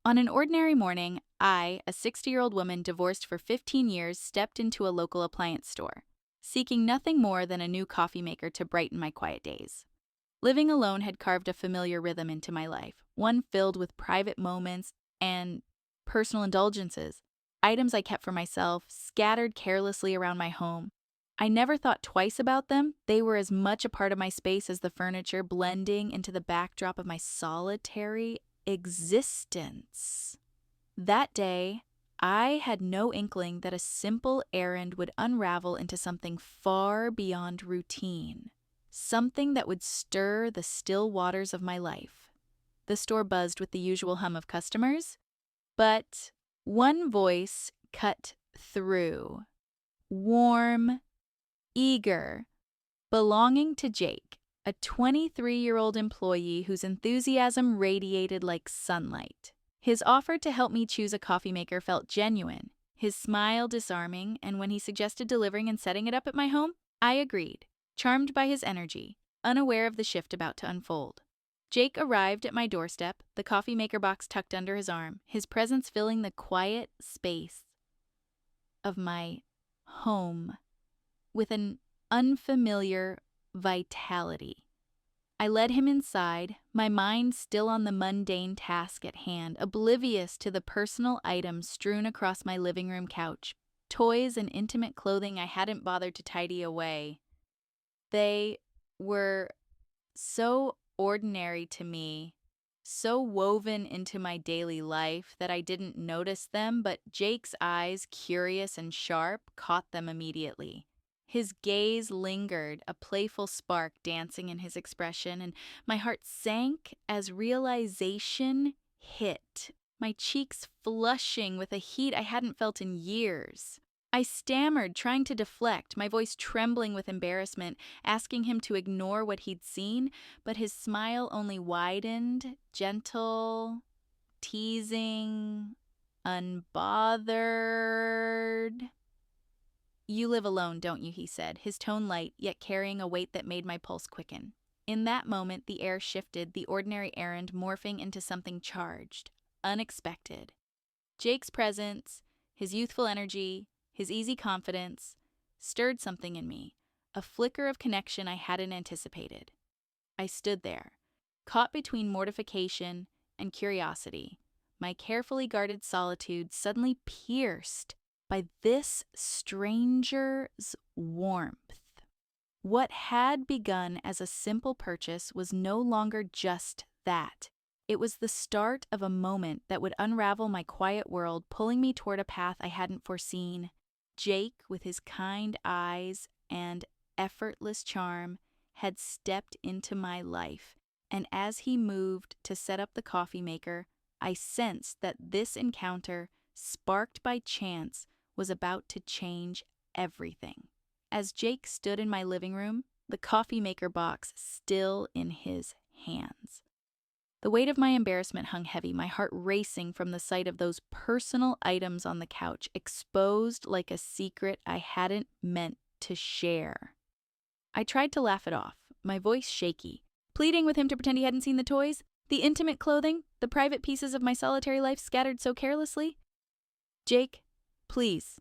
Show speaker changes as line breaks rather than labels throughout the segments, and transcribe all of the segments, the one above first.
On an ordinary morning, I, a 60-year-old woman divorced for 15 years, stepped into a local appliance store, seeking nothing more than a new coffee maker to brighten my quiet days. Living alone had carved a familiar rhythm into my life, one filled with private moments and personal indulgences, items I kept for myself, scattered carelessly around my home. I never thought twice about them. They were as much a part of my space as the furniture, blending into the backdrop of my solitary existence. That day, I had no inkling that a simple errand would unravel into something far beyond routine, something that would stir the still waters of my life. The store buzzed with the usual hum of customers, but one voice cut through. Warm, eager, belonging to Jake, a 23-year-old employee whose enthusiasm radiated like sunlight. His offer to help me choose a coffee maker felt genuine, his smile disarming, and when he suggested delivering and setting it up at my home, I agreed, charmed by his energy, unaware of the shift about to unfold. Jake arrived at my doorstep, the coffee maker box tucked under his arm, his presence filling the quiet space of my home with an unfamiliar vitality. I led him inside, my mind still on the mundane task at hand, oblivious to the personal items strewn across my living room couch, toys and intimate clothing I hadn't bothered to tidy away. They were so ordinary to me, so woven into my daily life that I didn't notice them, but Jake's eyes, curious and sharp, caught them immediately. His gaze lingered, a playful spark dancing in his expression, and my heart sank as realization hit, my cheeks flushing with a heat I hadn't felt in years. I stammered, trying to deflect, my voice trembling with embarrassment, asking him to ignore what he'd seen, but his smile only widened, gentle, teasing, unbothered. "You live alone, don't you?" he said, his tone light, yet carrying a weight that made my pulse quicken. In that moment, the air shifted, the ordinary errand morphing into something charged, unexpected. Jake's presence, his youthful energy, his easy confidence, stirred something in me, a flicker of connection I hadn't anticipated. I stood there, caught between mortification and curiosity, my carefully guarded solitude suddenly pierced by this stranger's warmth. What had begun as a simple purchase was no longer just that. It was the start of a moment that would unravel my quiet world, pulling me toward a path I hadn't foreseen. Jake, with his kind eyes and effortless charm, had stepped into my life, and as he moved to set up the coffee maker, I sensed that this encounter, sparked by chance, was about to change everything. As Jake stood in my living room, the coffee maker box still in his hands. The weight of my embarrassment hung heavy, my heart racing from the sight of those personal items on the couch, exposed like a secret I hadn't meant to share. I tried to laugh it off, my voice shaky, pleading with him to pretend he hadn't seen the toys, the intimate clothing, the private pieces of my solitary life scattered so carelessly. "Jake, please,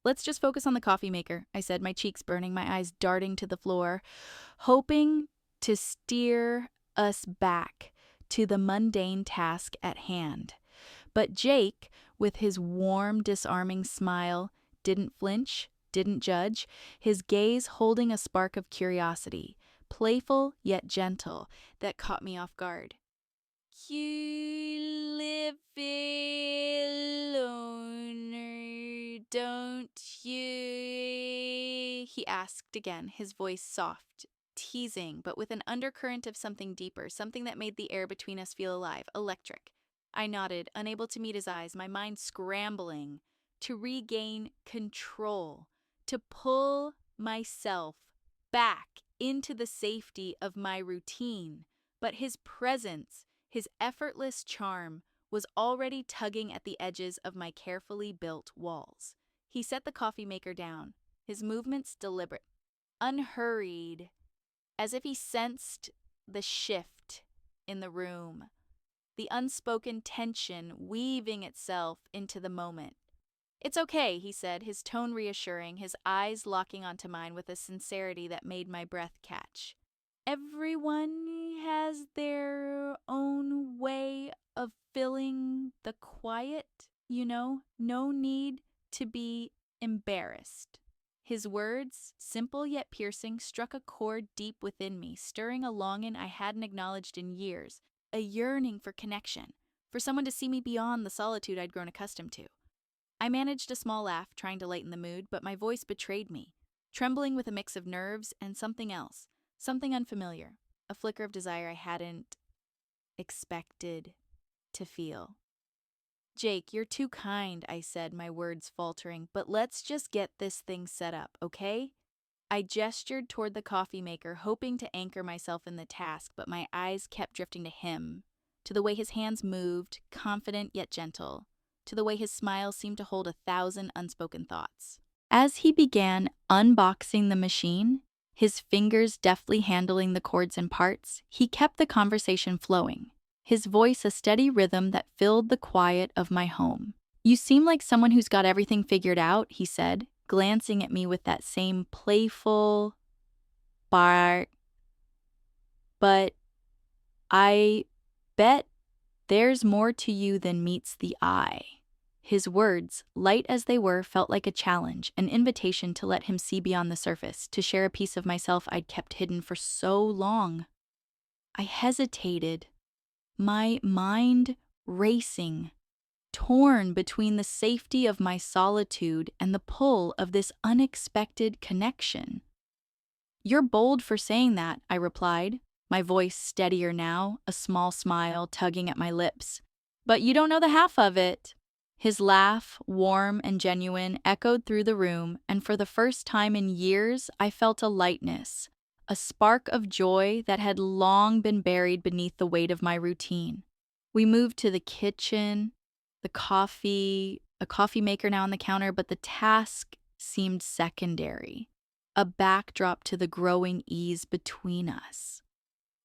let's just focus on the coffee maker," I said, my cheeks burning, my eyes darting to the floor, hoping to steer us back to the mundane task at hand. But Jake, with his warm, disarming smile, didn't flinch, didn't judge, his gaze holding a spark of curiosity, playful yet gentle, that caught me off guard. "You live alone, don't you?" he asked again, his voice soft, teasing, but with an undercurrent of something deeper, something that made the air between us feel alive, electric. I nodded, unable to meet his eyes, my mind scrambling to regain control, to pull myself back into the safety of my routine. But his presence, his effortless charm, was already tugging at the edges of my carefully built walls. He set the coffee maker down, his movements deliberate, unhurried, as if he sensed the shift in the room. the unspoken tension weaving itself into the moment. "It's okay," he said, his tone reassuring, his eyes locking onto mine with a sincerity that made my breath catch. "Everyone has their own way of filling the quiet, no need to be embarrassed." His words, simple yet piercing, struck a chord deep within me, stirring a longing I hadn't acknowledged in years, a yearning for connection, for someone to see me beyond the solitude I'd grown accustomed to. I managed a small laugh, trying to lighten the mood, but my voice betrayed me, trembling with a mix of nerves and something else, something unfamiliar, a flicker of desire I hadn't expected to feel. "Jake, you're too kind," I said, my words faltering, "but let's just get this thing set up, okay?" I gestured toward the coffee maker, hoping to anchor myself in the task, but my eyes kept drifting to him, to the way his hands moved, confident yet gentle, to the way his smile seemed to hold 1,000 unspoken thoughts. As he began unboxing the machine, his fingers deftly handling the cords and parts, he kept the conversation flowing, his voice a steady rhythm that filled the quiet of my home. "You seem like someone who's got everything figured out," he said, glancing at me with that same playful bark. "But I bet there's more to you than meets the eye." His words, light as they were, felt like a challenge, an invitation to let him see beyond the surface, to share a piece of myself I'd kept hidden for so long. I hesitated, my mind racing, torn between the safety of my solitude and the pull of this unexpected connection. "You're bold for saying that," I replied, my voice steadier now, a small smile tugging at my lips. "But you don't know the half of it." His laugh, warm and genuine, echoed through the room, and for the first time in years, I felt a lightness, a spark of joy that had long been buried beneath the weight of my routine. We moved to the kitchen, a coffee maker now on the counter, but the task seemed secondary, a backdrop to the growing ease between us.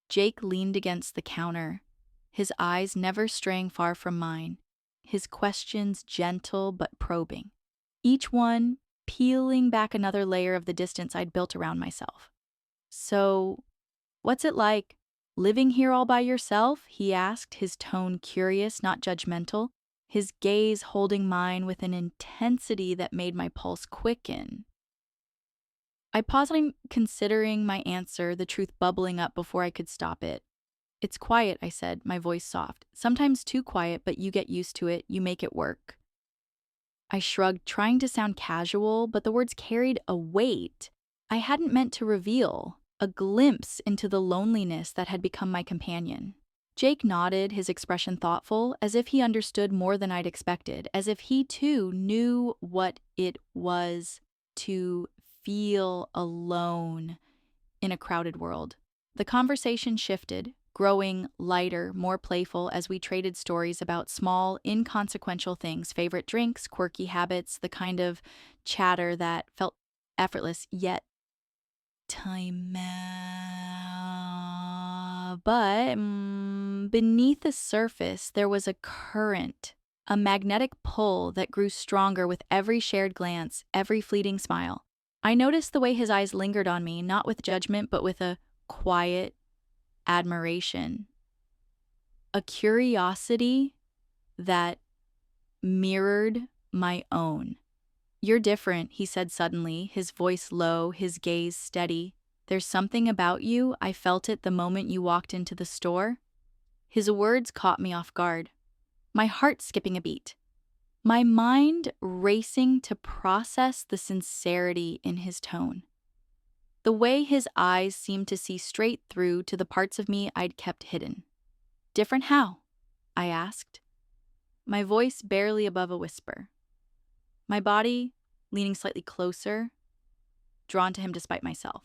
Jake leaned against the counter, his eyes never straying far from mine, his questions gentle but probing, each one peeling back another layer of the distance I'd built around myself. "So, what's it like, living here all by yourself?" he asked, his tone curious, not judgmental, his gaze holding mine with an intensity that made my pulse quicken. I paused, considering my answer, the truth bubbling up before I could stop it. "It's quiet," I said, my voice soft. "Sometimes too quiet, but you get used to it, you make it work." I shrugged, trying to sound casual, but the words carried a weight I hadn't meant to reveal, a glimpse into the loneliness that had become my companion. Jake nodded, his expression thoughtful, as if he understood more than I'd expected, as if he too knew what it was to feel alone in a crowded world. The conversation shifted, growing lighter, more playful as we traded stories about small, inconsequential things, favorite drinks, quirky habits, the kind of chatter that felt effortless yet time. But beneath the surface, there was a current, a magnetic pull that grew stronger with every shared glance, every fleeting smile. I noticed the way his eyes lingered on me, not with judgment, but with a quiet admiration, a curiosity that mirrored my own. "You're different," he said suddenly, his voice low, his gaze steady. "There's something about you, I felt it the moment you walked into the store." His words caught me off guard, my heart skipping a beat, my mind racing to process the sincerity in his tone. The way his eyes seemed to see straight through to the parts of me I'd kept hidden. "Different how?" I asked, my voice barely above a whisper, my body leaning slightly closer, drawn to him despite myself.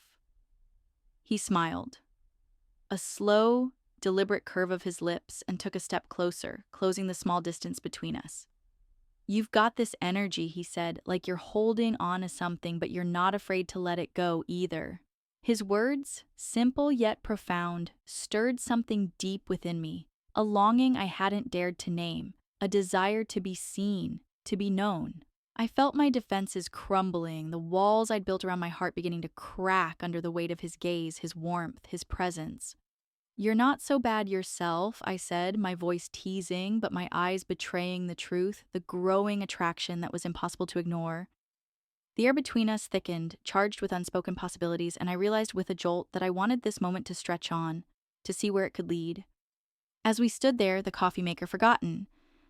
He smiled, a slow, deliberate curve of his lips, and took a step closer, closing the small distance between us. "You've got this energy," he said, "like you're holding on to something, but you're not afraid to let it go either." His words, simple yet profound, stirred something deep within me, a longing I hadn't dared to name, a desire to be seen, to be known. I felt my defenses crumbling, the walls I'd built around my heart beginning to crack under the weight of his gaze, his warmth, his presence. "You're not so bad yourself," I said, my voice teasing, but my eyes betraying the truth, the growing attraction that was impossible to ignore. The air between us thickened, charged with unspoken possibilities, and I realized with a jolt that I wanted this moment to stretch on, to see where it could lead. As we stood there, the coffee maker forgotten,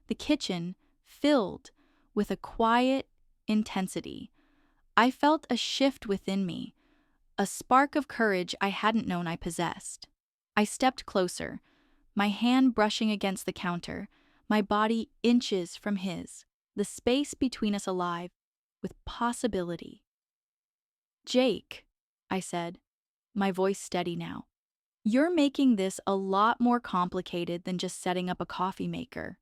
the kitchen filled with a quiet intensity, I felt a shift within me, a spark of courage I hadn't known I possessed. I stepped closer, my hand brushing against the counter, my body inches from his, the space between us alive with possibility. "Jake," I said, my voice steady now, "you're making this a lot more complicated than just setting up a coffee maker."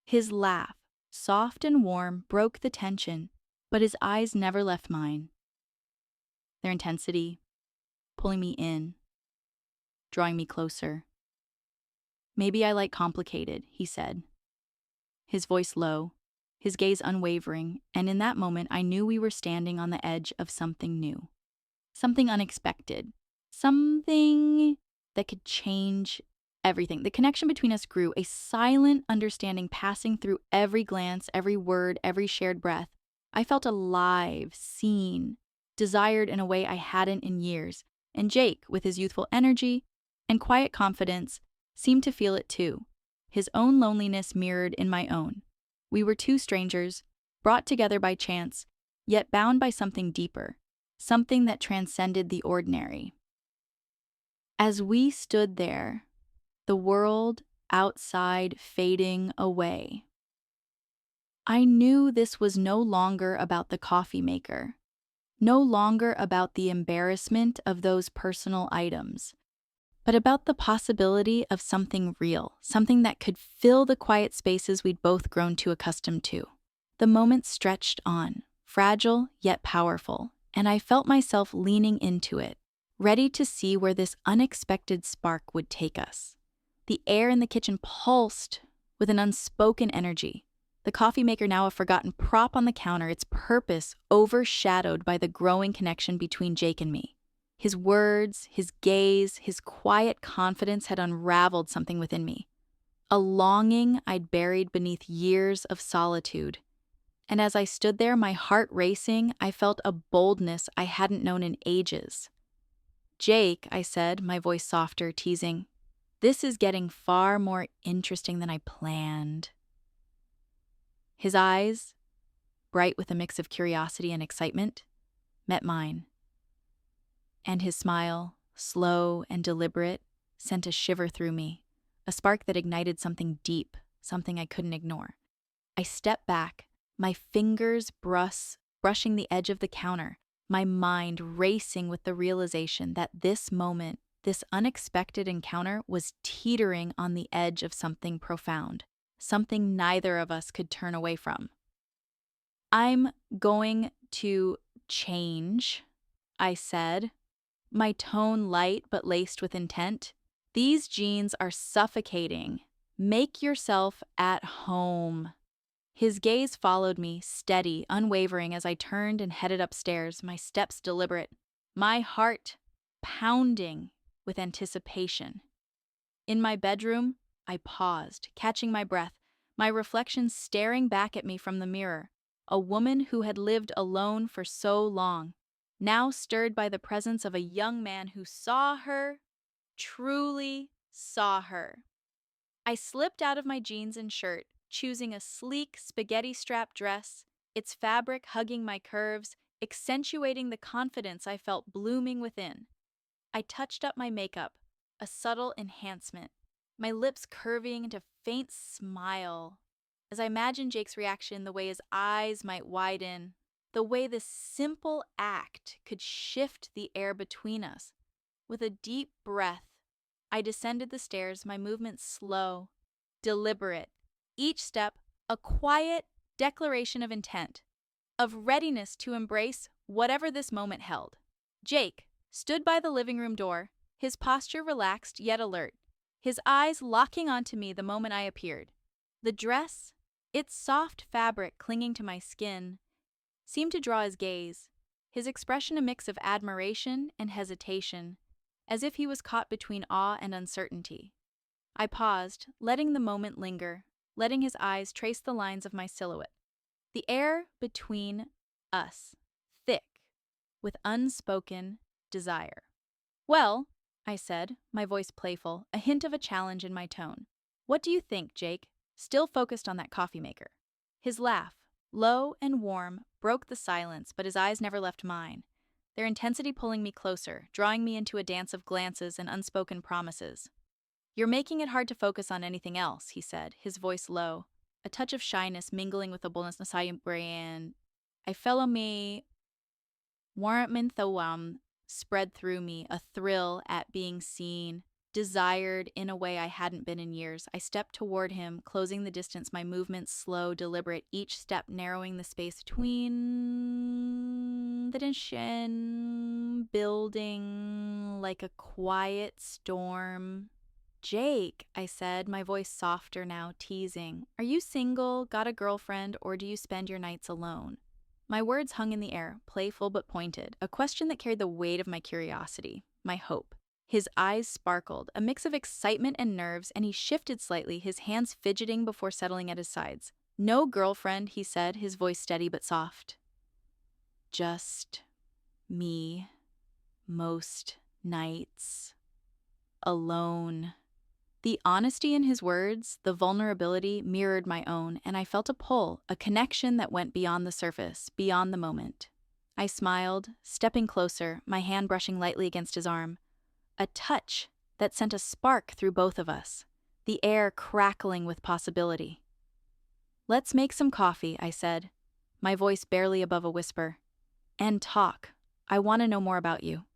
His laugh, soft and warm, broke the tension, but his eyes never left mine. Their intensity, pulling me in, drawing me closer. "Maybe I like complicated," he said, his voice low, his gaze unwavering, and in that moment I knew we were standing on the edge of something new, something unexpected, something that could change everything. The connection between us grew, a silent understanding passing through every glance, every word, every shared breath. I felt alive, seen, desired in a way I hadn't in years, and Jake, with his youthful energy and quiet confidence, seemed to feel it too, his own loneliness mirrored in my own. We were two strangers, brought together by chance, yet bound by something deeper, something that transcended the ordinary. As we stood there, the world outside fading away, I knew this was no longer about the coffee maker, no longer about the embarrassment of those personal items, but about the possibility of something real, something that could fill the quiet spaces we'd both grown too accustomed to. The moment stretched on, fragile yet powerful, and I felt myself leaning into it, ready to see where this unexpected spark would take us. The air in the kitchen pulsed with an unspoken energy. The coffee maker now a forgotten prop on the counter, its purpose overshadowed by the growing connection between Jake and me. His words, his gaze, his quiet confidence had unraveled something within me, a longing I'd buried beneath years of solitude. And as I stood there, my heart racing, I felt a boldness I hadn't known in ages. "Jake," I said, my voice softer, teasing, "this is getting far more interesting than I planned." His eyes, bright with a mix of curiosity and excitement, met mine. And his smile, slow and deliberate, sent a shiver through me, a spark that ignited something deep, something I couldn't ignore. I stepped back, my fingers brushing the edge of the counter, my mind racing with the realization that this moment, this unexpected encounter, was teetering on the edge of something profound, something neither of us could turn away from. "I'm going to change," I said, my tone light but laced with intent. "These jeans are suffocating. Make yourself at home." His gaze followed me, steady, unwavering, as I turned and headed upstairs, my steps deliberate, my heart pounding with anticipation. In my bedroom, I paused, catching my breath, my reflection staring back at me from the mirror, a woman who had lived alone for so long, now stirred by the presence of a young man who saw her, truly saw her. I slipped out of my jeans and shirt, choosing a sleek spaghetti-strap dress, its fabric hugging my curves, accentuating the confidence I felt blooming within. I touched up my makeup, a subtle enhancement, my lips curving into a faint smile, as I imagined Jake's reaction, the way his eyes might widen, the way this simple act could shift the air between us. With a deep breath, I descended the stairs, my movements slow, deliberate, each step a quiet declaration of intent, of readiness to embrace whatever this moment held. Jake stood by the living room door, his posture relaxed yet alert, his eyes locking onto me the moment I appeared. The dress, its soft fabric clinging to my skin, seemed to draw his gaze, his expression a mix of admiration and hesitation, as if he was caught between awe and uncertainty. I paused, letting the moment linger, letting his eyes trace the lines of my silhouette. The air between us, thick, with unspoken desire. "Well," I said, my voice playful, a hint of a challenge in my tone. "What do you think, Jake?" Still focused on that coffee maker. His laugh, low and warm, broke the silence, but his eyes never left mine, their intensity pulling me closer, drawing me into a dance of glances and unspoken promises. "You're making it hard to focus on anything else," he said, his voice low, a touch of shyness mingling with the boldness brand. I fellow me warrant thawam spread through me, a thrill at being seen, desired in a way I hadn't been in years. I stepped toward him, closing the distance, my movements slow, deliberate, each step narrowing the space between the tension, building like a quiet storm. "Jake," I said, my voice softer now, teasing, "are you single, got a girlfriend, or do you spend your nights alone?" My words hung in the air, playful but pointed, a question that carried the weight of my curiosity, my hope. His eyes sparkled, a mix of excitement and nerves, and he shifted slightly, his hands fidgeting before settling at his sides. "No girlfriend," he said, his voice steady but soft. "Just me, most nights, alone." The honesty in his words, the vulnerability, mirrored my own, and I felt a pull, a connection that went beyond the surface, beyond the moment. I smiled, stepping closer, my hand brushing lightly against his arm. A touch that sent a spark through both of us, the air crackling with possibility. "Let's make some coffee," I said, my voice barely above a whisper. "And talk. I want to know more about you."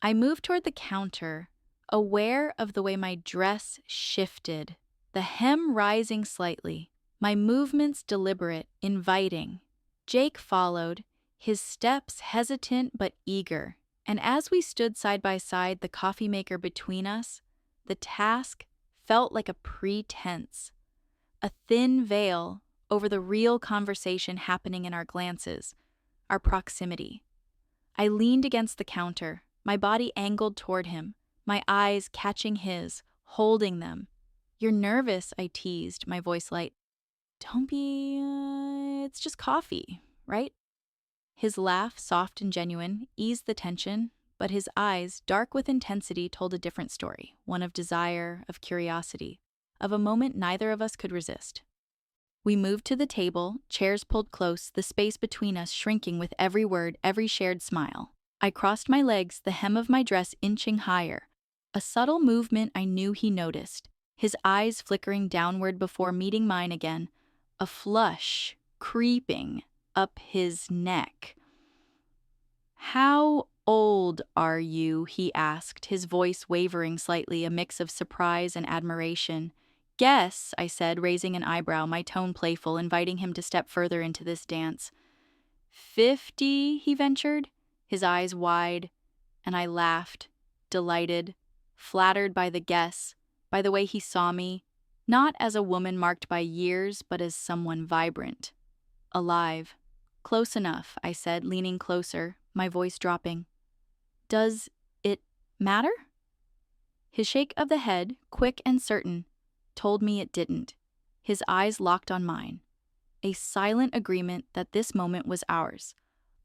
I moved toward the counter, aware of the way my dress shifted, the hem rising slightly, my movements deliberate, inviting. Jake followed, his steps hesitant but eager, and as we stood side by side, the coffee maker between us, the task felt like a pretense, a thin veil over the real conversation happening in our glances, our proximity. I leaned against the counter, my body angled toward him, my eyes catching his, holding them. "You're nervous," I teased, my voice light. "Don't be, it's just coffee, right?" His laugh, soft and genuine, eased the tension, but his eyes, dark with intensity, told a different story, one of desire, of curiosity, of a moment neither of us could resist. We moved to the table, chairs pulled close, the space between us shrinking with every word, every shared smile. I crossed my legs, the hem of my dress inching higher, a subtle movement I knew he noticed, his eyes flickering downward before meeting mine again, a flush creeping up his neck. "How old are you?" he asked, his voice wavering slightly, a mix of surprise and admiration. "Guess," I said, raising an eyebrow, my tone playful, inviting him to step further into this dance. 50, he ventured, his eyes wide, and I laughed, delighted, flattered by the guess, by the way he saw me, not as a woman marked by years, but as someone vibrant, alive. "Close enough," I said, leaning closer, my voice dropping. "Does it matter?" His shake of the head, quick and certain, told me it didn't. His eyes locked on mine, a silent agreement that this moment was ours,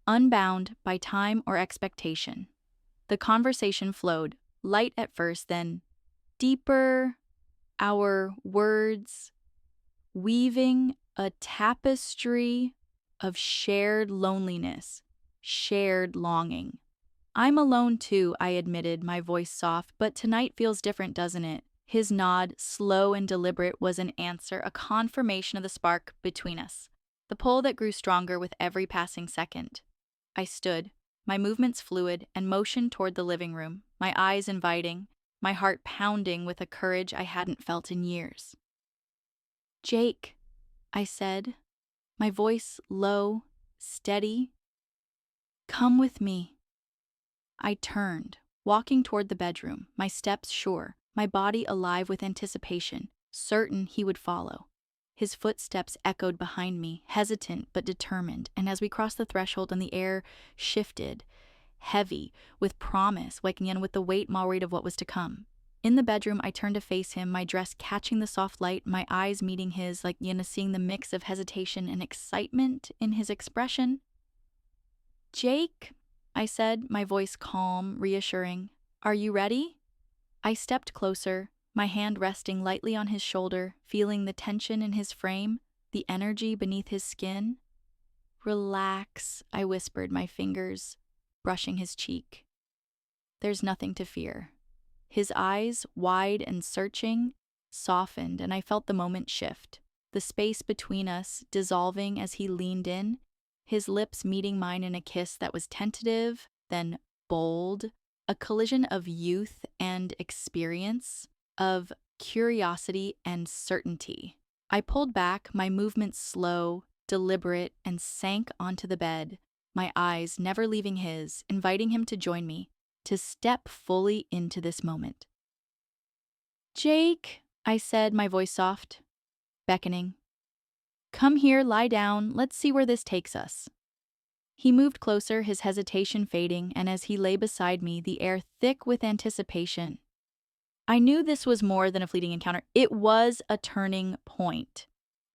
unbound by time or expectation. The conversation flowed, light at first, then deeper, our words weaving a tapestry of shared loneliness, shared longing. "I'm alone too," I admitted, my voice soft, "but tonight feels different, doesn't it?" His nod, slow and deliberate, was an answer, a confirmation of the spark between us, the pull that grew stronger with every passing second. I stood, my movements fluid, and motioned toward the living room, my eyes inviting, my heart pounding with a courage I hadn't felt in years. "Jake," I said, my voice low, steady, "come with me." I turned, walking toward the bedroom, my steps sure, my body alive with anticipation, certain he would follow. His footsteps echoed behind me, hesitant but determined, and as we crossed the threshold and the air shifted, heavy, with promise, waking in with the weight worried of what was to come. In the bedroom, I turned to face him, my dress catching the soft light, my eyes meeting his, like seeing the mix of hesitation and excitement in his expression. "Jake," I said, my voice calm, reassuring. "Are you ready?" I stepped closer, my hand resting lightly on his shoulder, feeling the tension in his frame, the energy beneath his skin. "Relax," I whispered, my fingers brushing his cheek. "There's nothing to fear." His eyes, wide and searching, softened, and I felt the moment shift, the space between us dissolving as he leaned in, his lips meeting mine in a kiss that was tentative, then bold, a collision of youth and experience, of curiosity and certainty. I pulled back, my movements slow, deliberate, and sank onto the bed, my eyes never leaving his, inviting him to join me, to step fully into this moment. "Jake," I said, my voice soft, beckoning. "Come here, lie down, let's see where this takes us." He moved closer, his hesitation fading, and as he lay beside me, the air thick with anticipation. I knew this was more than a fleeting encounter. It was a turning point,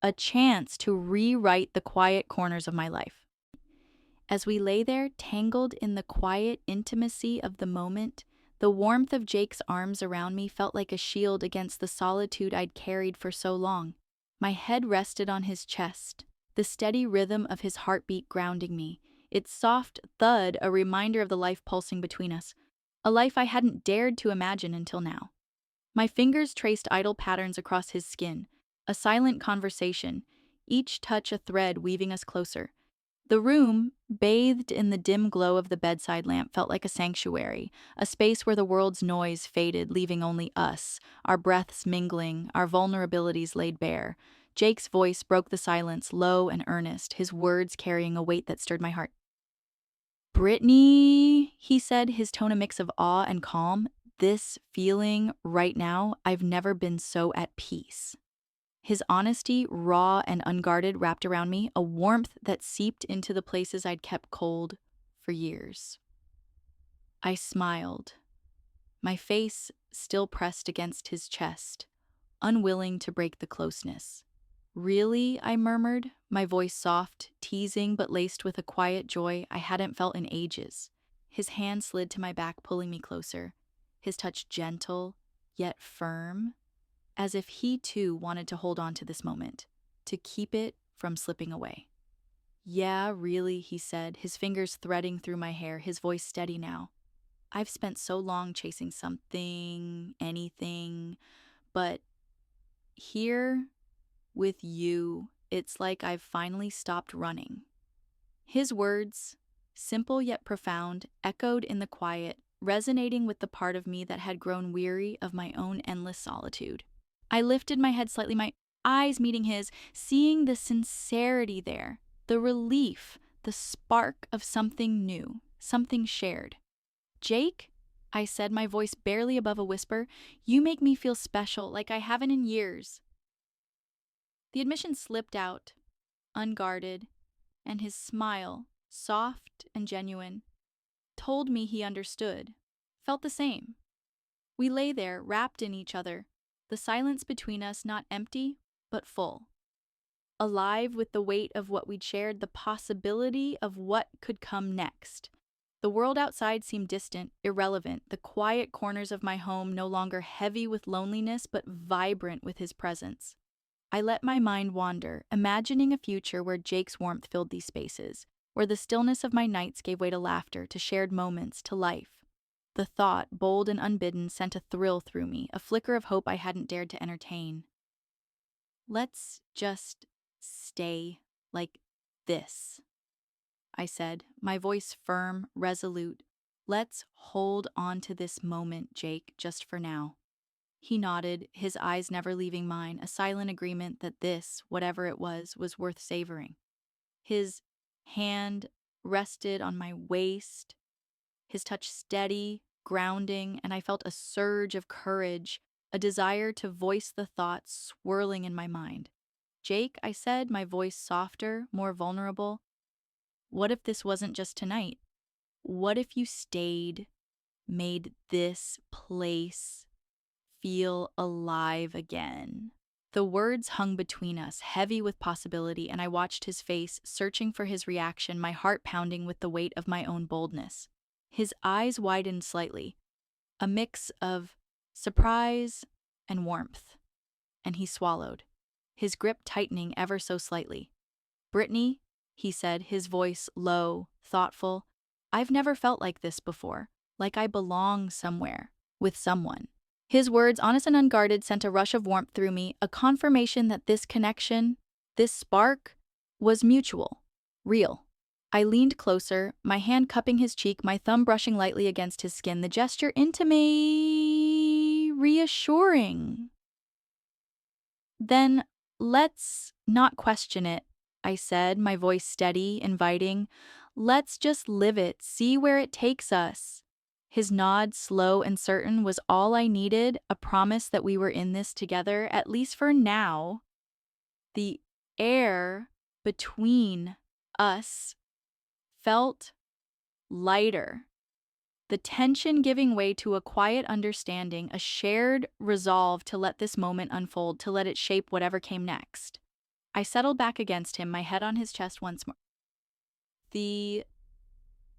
a chance to rewrite the quiet corners of my life. As we lay there, tangled in the quiet intimacy of the moment, the warmth of Jake's arms around me felt like a shield against the solitude I'd carried for so long. My head rested on his chest, the steady rhythm of his heartbeat grounding me, its soft thud a reminder of the life pulsing between us, a life I hadn't dared to imagine until now. My fingers traced idle patterns across his skin, a silent conversation, each touch a thread weaving us closer. The room, bathed in the dim glow of the bedside lamp, felt like a sanctuary, a space where the world's noise faded, leaving only us, our breaths mingling, our vulnerabilities laid bare. Jake's voice broke the silence, low and earnest, his words carrying a weight that stirred my heart. "Brittany," he said, his tone a mix of awe and calm, "this feeling right now, I've never been so at peace." His honesty, raw and unguarded, wrapped around me, a warmth that seeped into the places I'd kept cold for years. I smiled, my face still pressed against his chest, unwilling to break the closeness. "Really?" I murmured, my voice soft, teasing but laced with a quiet joy I hadn't felt in ages. His hand slid to my back, pulling me closer, his touch gentle, yet firm, as if he too wanted to hold on to this moment, to keep it from slipping away. "Yeah, really," he said, his fingers threading through my hair, his voice steady now. "I've spent so long chasing something, anything, but here, with you, it's like I've finally stopped running." His words, simple yet profound, echoed in the quiet, resonating with the part of me that had grown weary of my own endless solitude. I lifted my head slightly, my eyes meeting his, seeing the sincerity there, the relief, the spark of something new, something shared. "Jake," I said, my voice barely above a whisper, "you make me feel special, like I haven't in years." The admission slipped out, unguarded, and his smile, soft and genuine, told me he understood, felt the same. We lay there, wrapped in each other, the silence between us not empty, but full. Alive with the weight of what we'd shared, the possibility of what could come next. The world outside seemed distant, irrelevant, the quiet corners of my home no longer heavy with loneliness, but vibrant with his presence. I let my mind wander, imagining a future where Jake's warmth filled these spaces, where the stillness of my nights gave way to laughter, to shared moments, to life. The thought, bold and unbidden, sent a thrill through me, a flicker of hope I hadn't dared to entertain. "Let's just stay like this," I said, my voice firm, resolute. "Let's hold on to this moment, Jake, just for now." He nodded, his eyes never leaving mine, a silent agreement that this, whatever it was worth savoring. His hand rested on my waist, his touch steady, grounding, and I felt a surge of courage, a desire to voice the thoughts swirling in my mind. Jake, I said, my voice softer, more vulnerable, what if this wasn't just tonight? What if you stayed, made this place feel alive again? The words hung between us, heavy with possibility, and I watched his face, searching for his reaction, my heart pounding with the weight of my own boldness. His eyes widened slightly, a mix of surprise and warmth, and he swallowed, his grip tightening ever so slightly. Brittany, he said, his voice low, thoughtful, I've never felt like this before, like I belong somewhere, with someone. His words, honest and unguarded, sent a rush of warmth through me, a confirmation that this connection, this spark, was mutual, real. I leaned closer, my hand cupping his cheek, my thumb brushing lightly against his skin, the gesture intimately reassuring. Then let's not question it, I said, my voice steady, inviting. Let's just live it, see where it takes us. His nod, slow and certain, was all I needed, a promise that we were in this together, at least for now. The air between us felt lighter, the tension giving way to a quiet understanding, a shared resolve to let this moment unfold, to let it shape whatever came next. I settled back against him, my head on his chest once more. The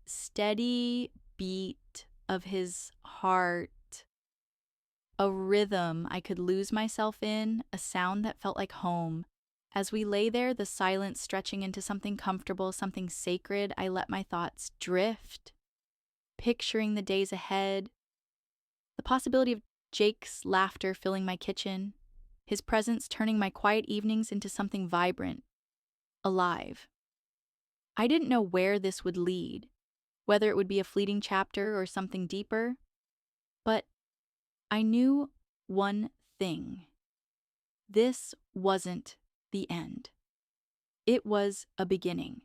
steady beat of his heart, a rhythm I could lose myself in, a sound that felt like home. As we lay there, the silence stretching into something comfortable, something sacred, I let my thoughts drift, picturing the days ahead, the possibility of Jake's laughter filling my kitchen, his presence turning my quiet evenings into something vibrant, alive. I didn't know where this would lead, whether it would be a fleeting chapter or something deeper, but I knew one thing. This wasn't the end. It was a beginning.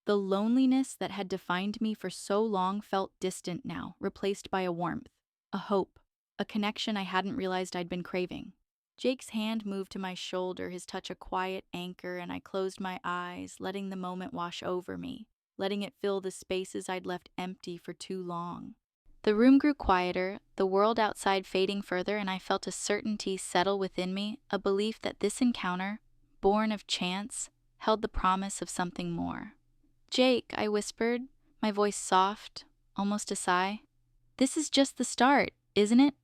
The loneliness that had defined me for so long felt distant now, replaced by a warmth, a hope, a connection I hadn't realized I'd been craving. Jake's hand moved to my shoulder, his touch a quiet anchor, and I closed my eyes, letting the moment wash over me, letting it fill the spaces I'd left empty for too long. The room grew quieter, the world outside fading further, and I felt a certainty settle within me, a belief that this encounter, born of chance, held the promise of something more. Jake, I whispered, my voice soft, almost a sigh. This is just the start, isn't it?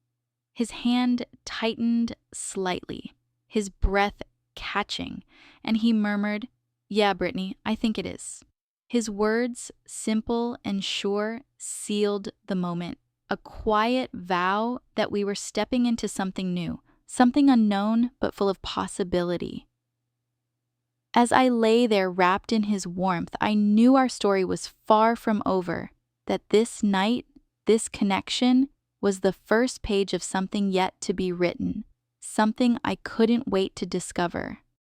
His hand tightened slightly, his breath catching, and he murmured, Yeah, Brittany, I think it is. His words, simple and sure, sealed the moment, a quiet vow that we were stepping into something new, something unknown but full of possibility. As I lay there wrapped in his warmth, I knew our story was far from over, that this night, this connection, was the first page of something yet to be written, something I couldn't wait to discover.